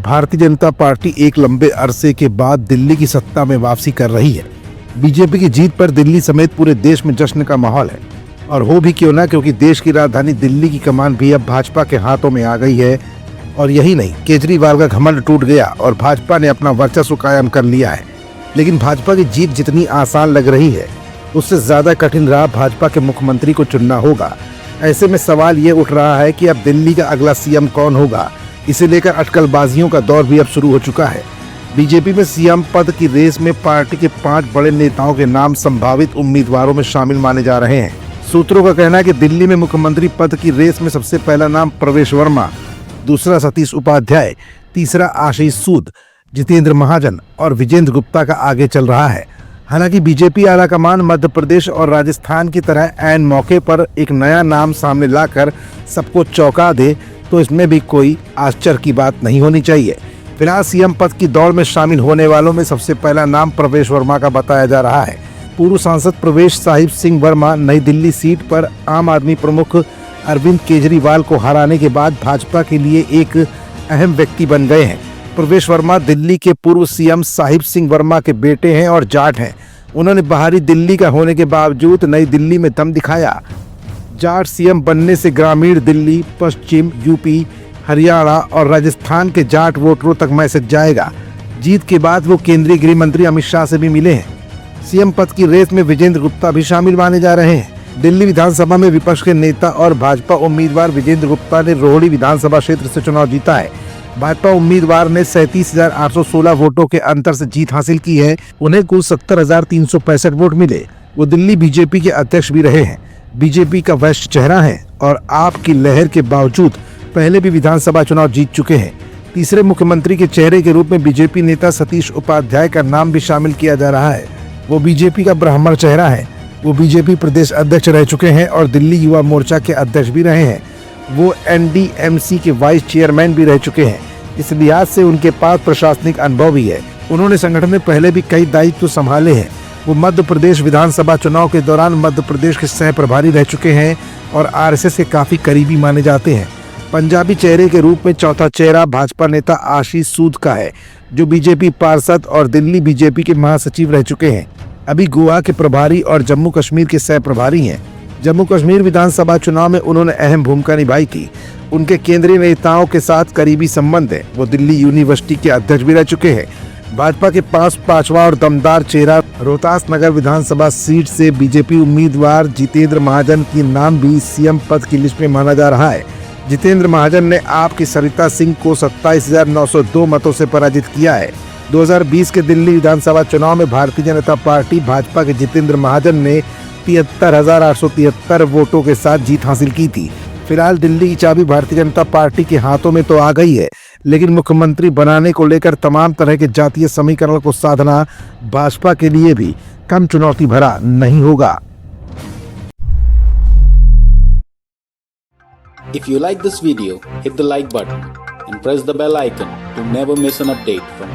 Bharatiya Janata party एक लंबे अरसे के बाद दिल्ली की सत्ता में वापसी कर रही है। बीजेपी की जीत पर दिल्ली समेत पूरे देश में जश्न का माहौल है, और हो भी क्यों ना, क्योंकि देश की राजधानी दिल्ली की कमान भी अब भाजपा के हाथों में आ गई है। और यही नहीं, केजरीवाल का घमंड टूट गया और भाजपा ने अपना वर्चस्व कायम कर लिया है। लेकिन भाजपा की जीत जितनी आसान लग रही है, उससे ज्यादा कठिन राह भाजपा के मुख्यमंत्री को चुनना होगा। ऐसे में सवाल ये उठ रहा है कि अब दिल्ली का अगला सीएम कौन होगा। इसे लेकर अटकलबाजियों का दौर भी अब शुरू हो चुका है। बीजेपी में सीएम पद की रेस में पार्टी के 5 बड़े नेताओं के नाम संभावित उम्मीदवारों में शामिल माने जा रहे हैं। सूत्रों का कहना है कि दिल्ली में मुख्यमंत्री पद की रेस में सबसे पहला नाम प्रवेश वर्मा, दूसरा सतीश उपाध्याय, तीसरा आशीष सूद, जितेंद्र महाजन और विजेंद्र गुप्ता का आगे चल रहा है। हालांकि बीजेपी आलाकमान मध्य प्रदेश और राजस्थान की तरह ऐन मौके पर एक नया नाम सामने लाकर सबको चौंका दे, तो इसमें भी कोई आश्चर्य की बात नहीं होनी चाहिए। फिलहाल सीएम पद की दौड़ में शामिल होने वालों में सबसे पहला नाम प्रवेश वर्मा का बताया जा रहा है। पूर्व सांसद प्रवेश साहिब सिंह वर्मा नई दिल्ली सीट पर आम आदमी प्रमुख अरविंद केजरीवाल को हराने के बाद भाजपा के लिए एक अहम व्यक्ति बन गए हैं। प्रवेश वर्मा दिल्ली के पूर्व सीएम साहिब सिंह वर्मा के बेटे हैं और जाट हैं। उन्होंने बाहरी दिल्ली का होने के बावजूद नई दिल्ली में दम दिखाया। जाट सीएम बनने से ग्रामीण दिल्ली, पश्चिम यूपी, हरियाणा और राजस्थान के जाट वोटरों तक मैसेज जाएगा। जीत के बाद वो केंद्रीय गृह मंत्री अमित शाह से भी मिले हैं। सीएम पद की रेस में विजेंद्र गुप्ता भी शामिल माने जा रहे हैं। दिल्ली विधानसभा में विपक्ष के नेता और भाजपा उम्मीदवार विजेंद्र गुप्ता ने रोहिणी विधानसभा क्षेत्र से चुनाव जीता है। भाजपा उम्मीदवार ने 37,816 वोटों के अंतर से जीत हासिल की है। उन्हें कुल 70,365 वोट मिले। वो दिल्ली बीजेपी के अध्यक्ष भी रहे हैं। बीजेपी का वरिष्ठ चेहरा है और आप की लहर के बावजूद पहले भी विधानसभा चुनाव जीत चुके हैं। तीसरे मुख्यमंत्री के चेहरे के रूप में बीजेपी नेता सतीश उपाध्याय का नाम भी शामिल किया जा रहा है। वो बीजेपी का ब्राह्मण चेहरा है। वो बीजेपी प्रदेश अध्यक्ष रह चुके हैं और दिल्ली युवा मोर्चा के अध्यक्ष भी रहे हैं। वो एनडीएमसी के वाइस चेयरमैन भी रह चुके हैं। इस लिहाज से उनके पास प्रशासनिक अनुभव भी है। उन्होंने संगठन में पहले भी कई दायित्व संभाले हैं। वो मध्य प्रदेश विधानसभा चुनाव के दौरान मध्य प्रदेश के सह प्रभारी रह चुके हैं और आरएसएस के काफी करीबी माने जाते हैं। पंजाबी चेहरे के रूप में चौथा चेहरा भाजपा नेता आशीष सूद का है, जो बीजेपी पार्षद और दिल्ली बीजेपी के महासचिव रह चुके हैं। अभी गोवा के प्रभारी और जम्मू कश्मीर के सह प्रभारी हैं। जम्मू कश्मीर विधानसभा चुनाव में उन्होंने अहम भूमिका निभाई थी। उनके केंद्रीय नेताओं के साथ करीबी संबंध है। वो दिल्ली यूनिवर्सिटी के अध्यक्ष भी रह चुके हैं। भाजपा के पास 5वां और दमदार चेहरा रोहतास नगर विधानसभा सीट से बीजेपी उम्मीदवार जितेंद्र महाजन की नाम भी सीएम पद की लिस्ट में माना जा रहा है। जितेंद्र महाजन ने आपकी सरिता सिंह को 27,902 मतों से पराजित किया है। 2020 के दिल्ली विधानसभा चुनाव में भारतीय जनता पार्टी भाजपा के जितेंद्र महाजन ने 73,873 वोटों के साथ जीत हासिल की थी। फिलहाल दिल्ली की चाबी भारतीय जनता पार्टी के हाथों में तो आ गई है, लेकिन मुख्यमंत्री बनाने को लेकर तमाम तरह के जातीय समीकरण को साधना भाजपा के लिए भी कम चुनौती भरा नहीं होगा। If you like this video, hit the like button and press the bell icon to never miss an update from